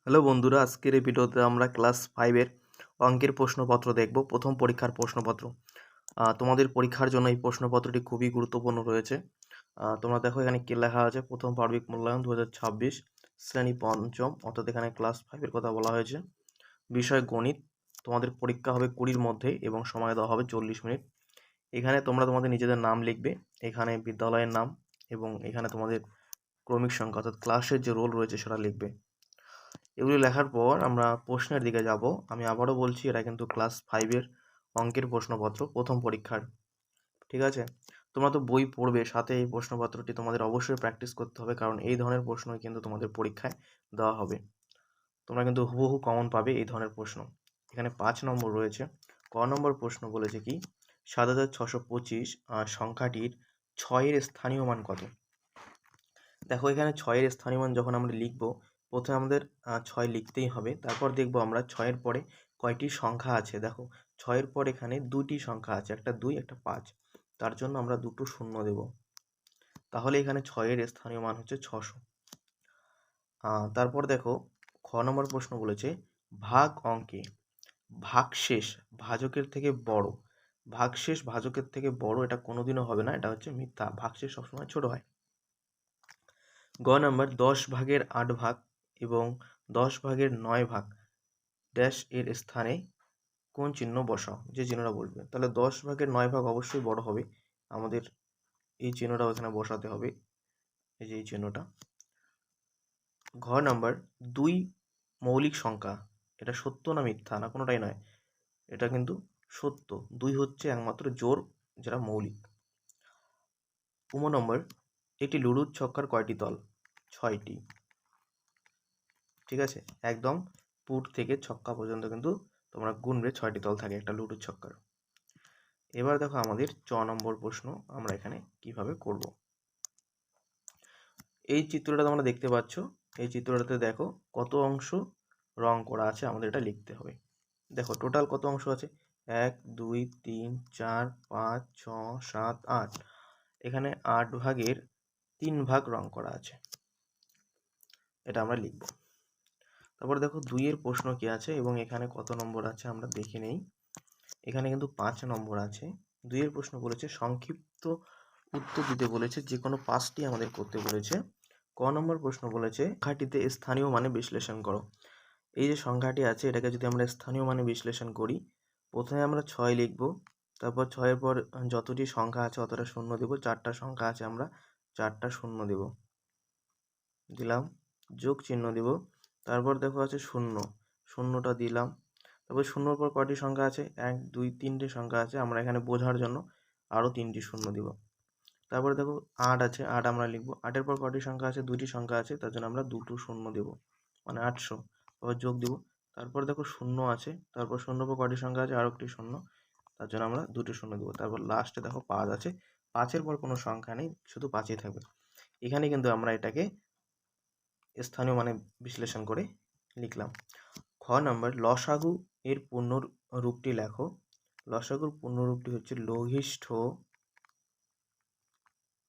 Hello বন্ধুরা, আজকের এই ভিডিওতে আমরা ক্লাস 5-এর অঙ্কের প্রশ্নপত্র দেখব। প্রথম পরীক্ষার প্রশ্নপত্র। তোমাদের পরীক্ষার জন্য এই প্রশ্নপত্রটি খুবই গুরুত্বপূর্ণ রয়েছে। তোমরা দেখো এখানে কি লেখা আছে, প্রথম পার্বিক মূল্যায়ন 2026 শ্রেণী পঞ্চম, অর্থাৎ এখানে ক্লাস 5-এর কথা বলা হয়েছে। বিষয় গণিত। তোমাদের পরীক্ষা হবে 20-র মধ্যে এবং সময় দেওয়া হবে 40 মিনিট। এখানে তোমরা তোমাদের নিজেদের নাম লিখবে, এখানে বিদ্যালয়ের নাম এবং এখানে তোমাদের ক্রমিক সংখ্যা অর্থাৎ ক্লাসের যে রোল রয়েছে সেটা লিখবে। এগুলি লেখার পর আমরা প্রশ্নের দিকে যাব। আমি আবারও বলছি, এটা কিন্তু ক্লাস 5-এর অঙ্কের প্রশ্নপত্র, প্রথম পরীক্ষার। ঠিক আছে, তোমরা তো বই পড়বে, সাথে এই প্রশ্নপত্রটি তোমাদের অবশ্যই প্র্যাকটিস করতে হবে, কারণ এই ধরনের প্রশ্নই কিন্তু তোমাদের পরীক্ষায় দেওয়া হবে। তোমরা কিন্তু হুবহু কমন পাবে এই ধরনের প্রশ্ন। এখানে 5 নম্বর রয়েছে। ক নম্বর প্রশ্ন বলেছে কি, 7625 সংখ্যাটির 6-এর স্থানীয় মান কত? দেখো এখানে 6-এর স্থানীয় মান যখন আমরা লিখব, প্রথমে আমাদের 6 লিখতেই হবে। তারপর দেখব আমরা 6-এর পরে কয়টি সংখ্যা আছে। দেখো 6-এর পর এখানে 2টি সংখ্যা আছে, একটা 2 একটা 5। তার জন্য আমরা 2টো শূন্য দেব। তাহলে এখানে 6-এর স্থানীয় মান হচ্ছে 600। তারপর দেখো খ নম্বর প্রশ্ন বলেছে, ভাগ অঙ্কে ভাগশেষ ভাজকের থেকে বড়। ভাগশেষ ভাজকের থেকে বড়, এটা কোনোদিনও হবে না, এটা হচ্ছে মিথ্যা। ভাগশেষ সবসময় ছোট হয়। গ নাম্বার 10 ভাগের 8 ভাগ এবং 10 ভাগের 9 ভাগ ড্যাশ এর স্থানে কোন চিহ্ন বসাও? যে চিহ্নটা বলবে, তাহলে 10 ভাগের 9 ভাগ অবশ্যই বড় হবে, আমাদের এই চিহ্নটা এখানে বসাতে হবে, এই যে এই চিহ্নটা। ঘ নাম্বার 2 মৌলিক সংখ্যা, এটা সত্য না মিথ্যা? না কোনোটাই নয়, এটা কিন্তু সত্য। 2 হচ্ছে একমাত্র জোড় যেটা মৌলিক। নম্বর একটি লুডুর ছক্কার কয়টি তল? 6টি। ঠিক আছে, একদম পুট থেকে ছক্কা পর্যন্ত কিন্তু তোমরা গুনবে, 6টি তল থাকে একটা লুডুর ছক্কার। এবার দেখো আমাদের 6 নম্বর প্রশ্ন আমরা এখানে কিভাবে করব। এই চিত্রটা তোমরা দেখতে পাচ্ছ, এই চিত্রটাতে দেখো কত অংশ রং করা আছে, আমাদের এটা লিখতে হবে। দেখো টোটাল কত অংশ আছে, 1 2 3 4 5 6 7 8। এখানে 8 ভাগের 3 ভাগ রং করা আছে, এটা আমরা লিখব। তারপর দেখো 2-এর প্রশ্ন কি আছে এবং এখানে কত নম্বর আছে আমরা দেখে নেই। এখানে কিন্তু 5 নম্বর আছে। 2-এর প্রশ্ন বলেছে সংক্ষিপ্ত উত্তর দিতে বলেছে, যে কোনো 5টি আমাদের করতে বলেছে। ক নম্বর প্রশ্ন বলেছে সংখ্যাটিতে স্থানীয় মানে বিশ্লেষণ করো। এই যে সংখ্যাটি আছে, এটাকে যদি আমরা স্থানীয় মানে বিশ্লেষণ করি, প্রথমে আমরা 6 লিখব, তারপর 6-এর পর যতটি সংখ্যা আছে অতটা শূন্য দেব। 4টা সংখ্যা আছে, আমরা 4টা শূন্য দেব, দিলাম, যোগ চিহ্ন দেব। তারপর দেখো আছে শূন্য, শূন্যটা দিলাম। তারপর শূন্যর পর কয়টি সংখ্যা আছে, 1 2 3টে সংখ্যা আছে, আমরা এখানে বোঝার জন্য আরও 3টি শূন্য দিব। তারপরে দেখো 8 আছে, 8 আমরা লিখবো। 8-এর পর কয়টি সংখ্যা আছে, 2টি সংখ্যা আছে, তার জন্য আমরা 2টো শূন্য দেব, মানে 800। আবার যোগ দিব। তারপর দেখো শূন্য আছে, তারপর শূন্যর পর কয়টি সংখ্যা আছে, আরও একটি শূন্য, তার জন্য আমরা 2টো শূন্য দেবো। তারপর লাস্টে দেখো 5 আছে, 5-এর পর কোনো সংখ্যা নেই, শুধু 5ই থাকবে। এখানে কিন্তু আমরা এটাকে স্থানীয় মানে বিশ্লেষণ করে লিখলাম। খ নাম্বার লসাগু এর পূর্ণ রূপটি লেখো। লসাগুর পূর্ণ রূপটি হচ্ছে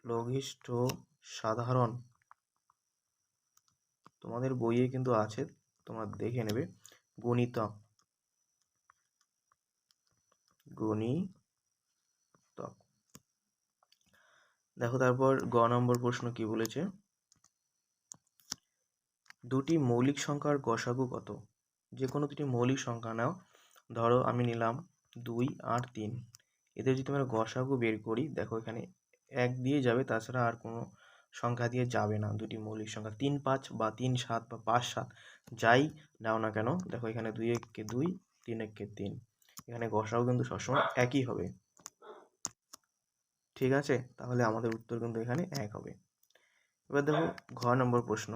লঘিষ্ঠ সাধারণ। তোমাদের বইয়ে কিন্তু আছে, তোমরা দেখে নেবে। গণিতক। দেখো তারপর গ নম্বর প্রশ্ন কি বলেছে, দুটি মৌলিক সংখ্যার গসাগু কত? যে কোনো দুটি মৌলিক সংখ্যা নাও, ধরো আমি নিলাম 2 আর 3। এদের যদি আমরা গসাগু বের করি, দেখো এখানে 1 দিয়ে যাবে, তাছাড়া আর কোনো সংখ্যা দিয়ে যাবে না। দুটি মৌলিক সংখ্যা 3 5 বা 3 7 বা 5 7 যাই নাও না কেন, দেখো এখানে 2 1 2 3 1 3, এখানে গসাগু কিন্তু সবসময় একই হবে। ঠিক আছে, তাহলে আমাদের উত্তর কিন্তু এখানে 1 হবে। এবার দেখো ঘ নম্বর প্রশ্ন,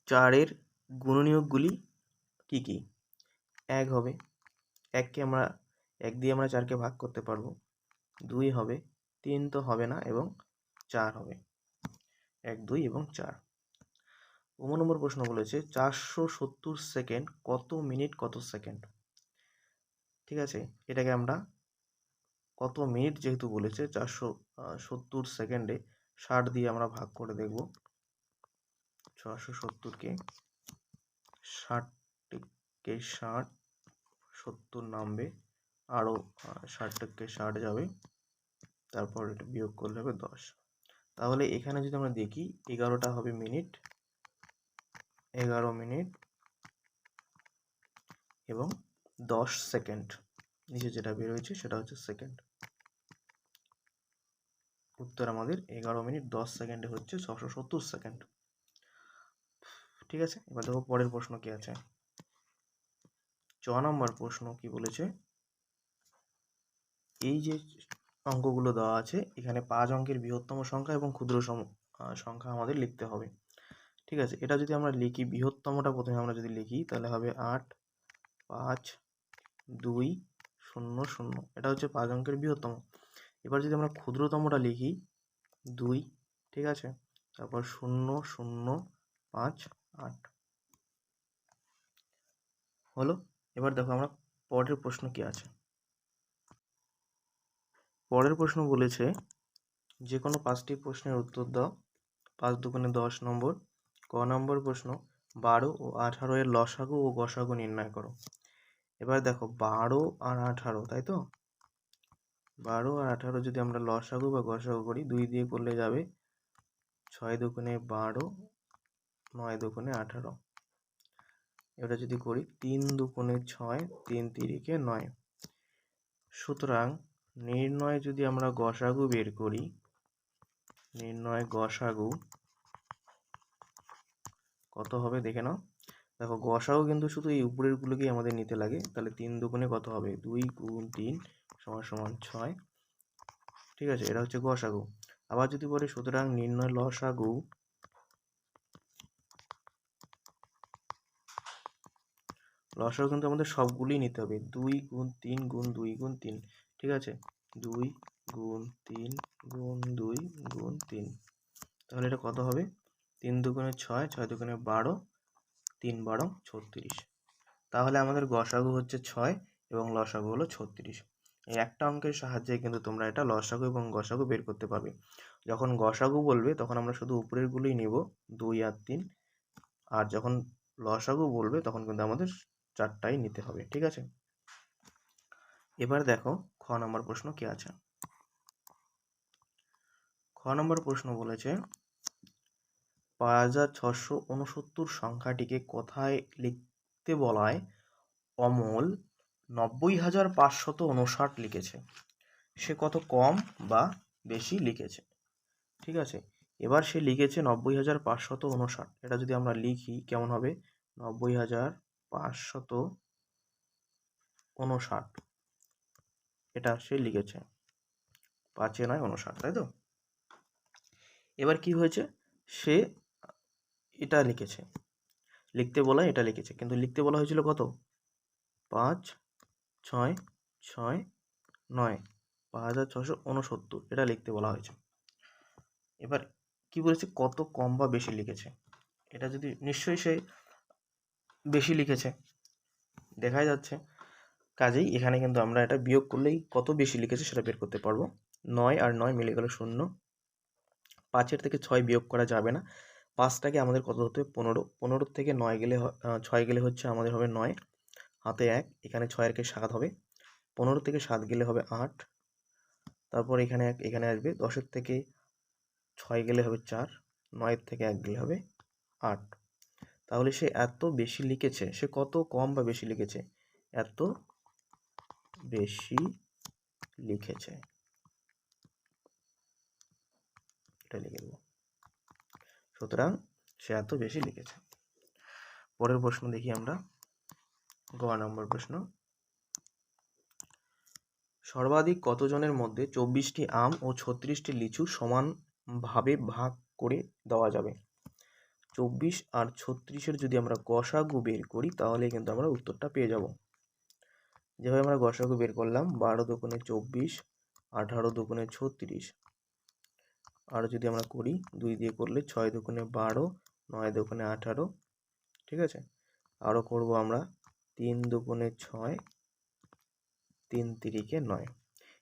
4-এর গুণনীয়কগুলি কি কি? 1 হবে, 1 দিয়ে আমরা 4কে ভাগ করতে পারবো। 2 হবে, 3 তো হবে না, এবং 4 হবে। 1 2 এবং 4। 15 নম্বর প্রশ্ন বলেছে 470 সেকেন্ড কত মিনিট কত সেকেন্ড? ঠিক আছে, এটাকে আমরা কত মিনিট যেহেতু বলেছে, 470 সেকেন্ডে 60 দিয়ে আমরা ভাগ করে দেখব। 670কে 60 থেকে 60, 70 নামবে, আরও 60 থেকে 60 যাবে, তারপর এটা বিয়োগ করলে হবে 10। তাহলে এখানে যদি আমরা দেখি 11টা হবে মিনিট, 11 মিনিট এবং 10 সেকেন্ড। নিচে যেটা বেরোয়েছে সেটা হচ্ছে সেকেন্ড। উত্তর আমাদের 11 মিনিট 10 সেকেন্ডে হচ্ছে 670 সেকেন্ড। ঠিক আছে, এবার দেখো পরের প্রশ্ন কি আছে। 6 নম্বর প্রশ্ন কি বলেছে, এই যে অঙ্কগুলো দেওয়া আছে এখানে 5 অঙ্কের বৃহত্তম সংখ্যা এবং ক্ষুদ্র সংখ্যা আমাদের লিখতে হবে। ঠিক আছে, এটা যদি আমরা লিখি, বৃহত্তমটা প্রথমে আমরা যদি লিখি তাহলে হবে 8, 5, 2, 0, 0। এটা হচ্ছে 5 অঙ্কের বৃহত্তম। এবার যদি আমরা ক্ষুদ্রতমটা লিখি 2, ঠিক আছে, তারপর 0, 0, 5, 8 হলো। এবার দেখো আমরা পরের প্রশ্ন কি আছে। পরের প্রশ্ন বলেছে যে কোনো 5টি প্রশ্নের উত্তর দাও। 5 দুগুণে 10 নম্বর। ক নম্বর প্রশ্ন, 12 ও 18 এর লসাগু ও গসাগু নির্ণয় করো। এবার দেখো 12 আর 18, তাই তো, 12 আর 18 যদি আমরা লসাগু বা গসাগু করি, 2 দিয়ে করলে যাবে 6 দুগুণে 12, 9 দুগুণে 18। এটা যদি করি 3 দুগুণে 6, 3 তিরিকে 9। সুতরাং নির্ণয় যদি আমরা গসাগু বের করি, নির্ণয় গসাগু কত হবে দেখে নাও। দেখো গসাগু কিন্তু শুধু এই উপরের গুলোকেই আমাদের নিতে লাগে। তাহলে 3 দুগুণে কত হবে, 2 গুণ 3 সমান 6। ঠিক আছে, এটা হচ্ছে গসাগু। আবার যদি বলি সুতরাং নির্ণয় লসাগু, লসাগু কিন্তু আমাদের সবগুলোই নিতে হবে। 2 গুণ 3 গুণ 2 গুণ 3। ঠিক আছে, 2 গুণ 3 গুণ 2 গুণ 3। তাহলে এটা কত হবে, 3 দুগুণে 6, 6 দুগুণে 12, 3 12 36। তাহলে আমাদের গসাগু হচ্ছে 6 এবং লসাগু হলো 36। এই একটা অঙ্কের সাহায্যে কিন্তু তোমরা এটা লসাগু এবং গসাগু বের করতে পারবে। যখন গসাগু বলবে তখন আমরা শুধু উপরেরগুলোই নেব, 2 আর 3। আর যখন লসাগু বলবে তখন কিন্তু আমাদের 4টাই নিতে হবে। ঠিক আছে, এবার দেখো খ নম্বর প্রশ্ন কি আছে। খ নম্বর প্রশ্ন বলেছে 5669 সংখ্যাটিকে কথায় লিখতে বলায় অমল 90,559 লিখেছে, সে কত কম বা বেশি লিখেছে। ঠিক আছে, এবার সে লিখেছে 90,559। এটা যদি আমরা লিখি কেমন হবে, 90,559 এটা সে লিখেছে, 5 9 59, তাই তো। এবার কি হয়েছে, সে এটা লিখেছে, লিখতে বলা এটা লিখেছে, কিন্তু লিখতে বলা হয়েছিল কত, 5 6 6 9, 5669 এটা লিখতে বলা হয়েছে। এবার কি বলেছে, কত কম বা বেশি লিখেছে। এটা যদি নিশ্চয়ই সে বেশি লিখেছে দেখা যাচ্ছে, কাজেই এখানে কিন্তু আমরা এটা বিয়োগ করলেই কত বেশি লিখেছে সেটা বের করতে পারবো। 9 আর 9 মিলে গেল 0। 5 থেকে 6 বিয়োগ করা যাবে না। 5টাকে আমাদের কত হতে হবে, 15। 15 থেকে 9 গেলে 6 গেলে হচ্ছে আমাদের হবে 9, হাতে 1, এখানে 6 কে 7 হবে। 15 থেকে 7 গেলে হবে 8, তারপর এখানে 1 এখানে আসবে। 10 থেকে 6 গেলে হবে 4, 9 থেকে 1 গেলে হবে 8। তাহলে সে এত বেশি লিখেছে, সে কত কম বা বেশি লিখেছে, এত বেশি লিখেছে, এটা লিখে দেবো। সুতরাং সে এত বেশি লিখেছে। পরের প্রশ্ন দেখি আমরা, গ নম্বর প্রশ্ন, সর্বাধিক কতজনের মধ্যে 24টি আম ও 36টি লিচু সমানভাবে ভাগ করে দেওয়া যাবে। 24 আর 36-এর যদি আমরা গসাগু বের করি তাহলে কিন্তু আমরা উত্তরটা পেয়ে যাব। যেভাবে আমরা গসাগু বের করলাম, 12 দুগুণে 24, 18 দুগুণে 36, আর যদি আমরা করি 2 দিয়ে করলে 6 দুগুণে 12, 9 দুগুণে 18। ঠিক আছে, আরও করব আমরা 3 দুগুণে 6, 3 তিরিকে 9।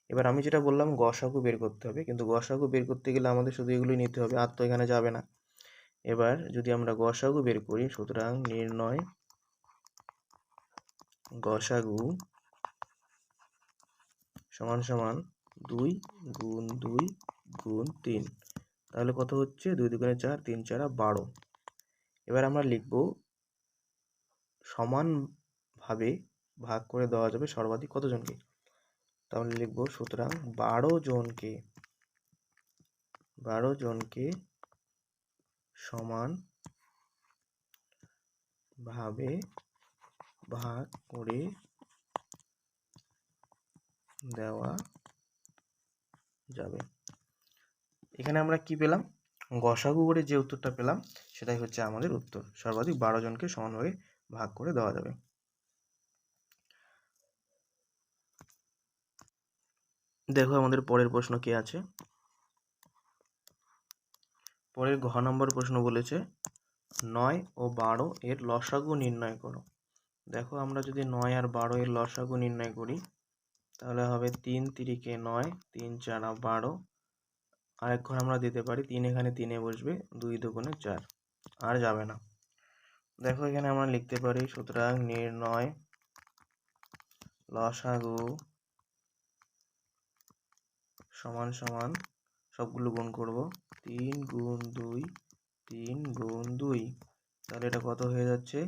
এবার আমি যেটা বললাম গসাগু বের করতে হবে, কিন্তু গসাগু বের করতে গেলে আমাদের শুধু এগুলোই নিতে হবে, আর তো এখানে যাবে না। এবার যদি আমরা গসাগু বের করি, সুতরাং নির্ণয় গসাগু সমান সমান 2 গুণ 2 গুণ 3, তাহলে কত হচ্ছে? 2 দুগুণে 4, 3 4 12। এবার আমরা লিখব সমানভাবে ভাগ করে দেওয়া যাবে সর্বাধিক কতজনকে। তাহলে লিখব সুতরাং 12 জনকে সমান ভাবে ভাগ করে দেওয়া যাবে। এখানে আমরা কি পেলাম? গসাগু করে যে উত্তরটা পেলাম সেটাই হচ্ছে আমাদের উত্তর। সর্বাধিক 12 জনকে সমানভাবে ভাগ করে দেওয়া যাবে। দেখো আমাদের পরের প্রশ্ন কি আছে। পরের ঘ নম্বর প্রশ্ন বলেছে 9 ও 12 এর লসাগু নির্ণয় করো। দেখো আমরা যদি 9 আর 12 এর লসাগু নির্ণয় করি তাহলে হবে 3 তিরিকে 9, 3 4 12। আরেক ঘর আমরা দিতে পারি 3 এখানে 3 বসবে, 2 দুগুণে 4, আর যাবে না। দেখো এখানে আমরা লিখতে পারি সুতরাং নির্ণয় লসাগু সমান সমান সবগুলো গুণ করব 3 গুণ 2, 3 গুণ 2, তাহলে এটা কত হয়ে যাচ্ছে?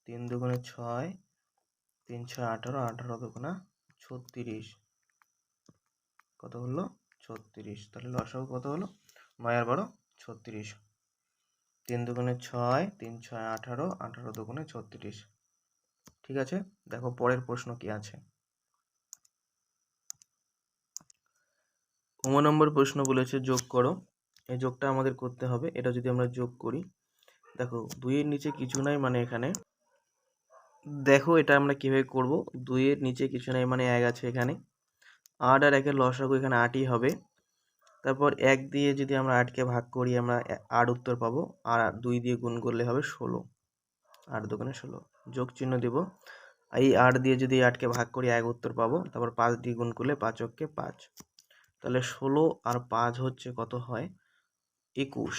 3 দুগুণে 6, 3 6 18, 18 দুগুণা 36, কত হলো? 36। তাহলে লসাগু কত হলো? 9 আর 12 36। 3 দুগুণে 6, 3 6 18, 18 দুগুণে 36। ঠিক আছে, দেখো পরের প্রশ্ন কি আছে। 9 নম্বর প্রশ্ন বলেছে যোগ করো। এই যোগটা আমাদের করতে হবে। এটা যদি আমরা যোগ করি, দেখো 2 এর নিচে কিছু নাই মানে এখানে, দেখো এটা আমরা কিভাবে করব। 2 এর নিচে কিছু নাই মানে 1 আছে এখানে, 8 আর 1 এর লসাগু এখানে 8ই হবে। তারপর 1 দিয়ে যদি আমরা 8কে ভাগ করি আমরা 8 উত্তর পাবো, আর 2 দিয়ে গুণ করলে হবে 16, 8 দুগুণে 16, যোগ চিহ্ন দেব। এই 8 দিয়ে যদি 8কে ভাগ করি 1 উত্তর পাবো, তারপর 5 দিয়ে গুণ করলে 5 অক্ষে 5, তাহলে 16 আর 5 হচ্ছে কত হয়? 21।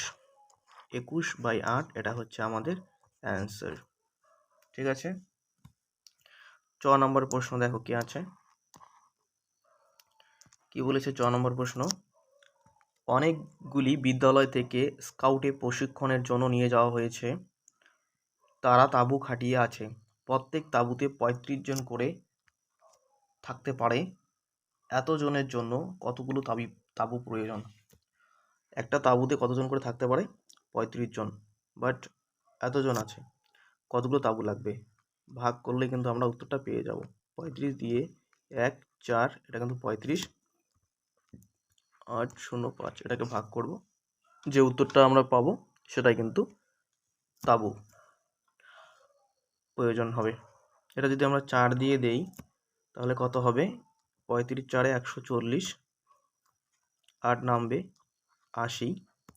21/8 এটা হচ্ছে আমাদের অ্যান্সার। ঠিক আছে, 6 নম্বর প্রশ্ন দেখো কি আছে। কি বলেছে 6 নম্বর প্রশ্ন? অনেকগুলি বিদ্যালয় থেকে স্কাউটে প্রশিক্ষণের জন্য নিয়ে যাওয়া হয়েছে। তারা তাঁবু খাটিয়ে আছে। প্রত্যেক তাঁবুতে 35 জন করে থাকতে পারে। এতজনের জন্য কতগুলো তাঁবু প্রয়োজন? একটা তাঁবুতে কতজন করে থাকতে পারে? 35 জন, বাট এতজন আছে, কতগুলো তাঁবু লাগবে? ভাগ করলে কিন্তু আমরা উত্তরটা পেয়ে যাব। 35 দিয়ে 1 4, এটা কিন্তু 35, 8 0 5, এটাকে ভাগ করব, যে উত্তরটা আমরা পাবো সেটাই কিন্তু তাঁবু প্রয়োজন হবে। এটা যদি আমরা 4 দিয়ে দেই তাহলে কত হবে? 35 4 140, 8 নামবে 80,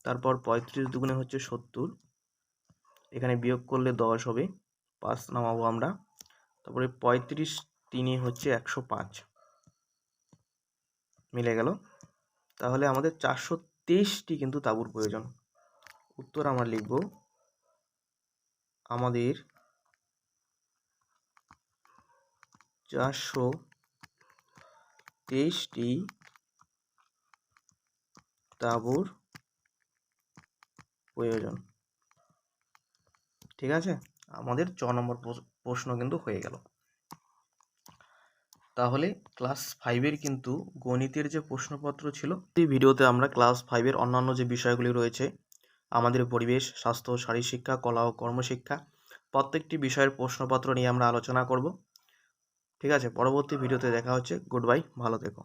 তারপর 35 দুগুণে হচ্ছে 70, এখানে বিয়োগ করলে 10 হবে, 5 নামাবো আমরা, তারপরে 35 3 হচ্ছে 105, মিলে গেল। তাহলে আমাদের 423টি কিন্তু তাঁবুর প্রয়োজন। উত্তর আমরা লিখব আমাদের 423টি তাঁবুর প্রয়োজন। ঠিক আছে, আমাদের 6 নম্বর প্রশ্ন কিন্তু হয়ে গেল। তাহলে ক্লাস 5-এর কিন্তু গণিতের যে প্রশ্নপত্র ছিল, এই ভিডিওতে আমরা ক্লাস 5-এর অন্যান্য যে বিষয়গুলি রয়েছে, আমাদের পরিবেশ, স্বাস্থ্য, শারীরশিক্ষা, কলা ও কর্মশিক্ষা, প্রত্যেকটি বিষয়ের প্রশ্নপত্র নিয়ে আমরা আলোচনা করব। ঠিক আছে, পরবর্তী ভিডিওতে দেখা হচ্ছে। গুড বাই, ভালো থেকো।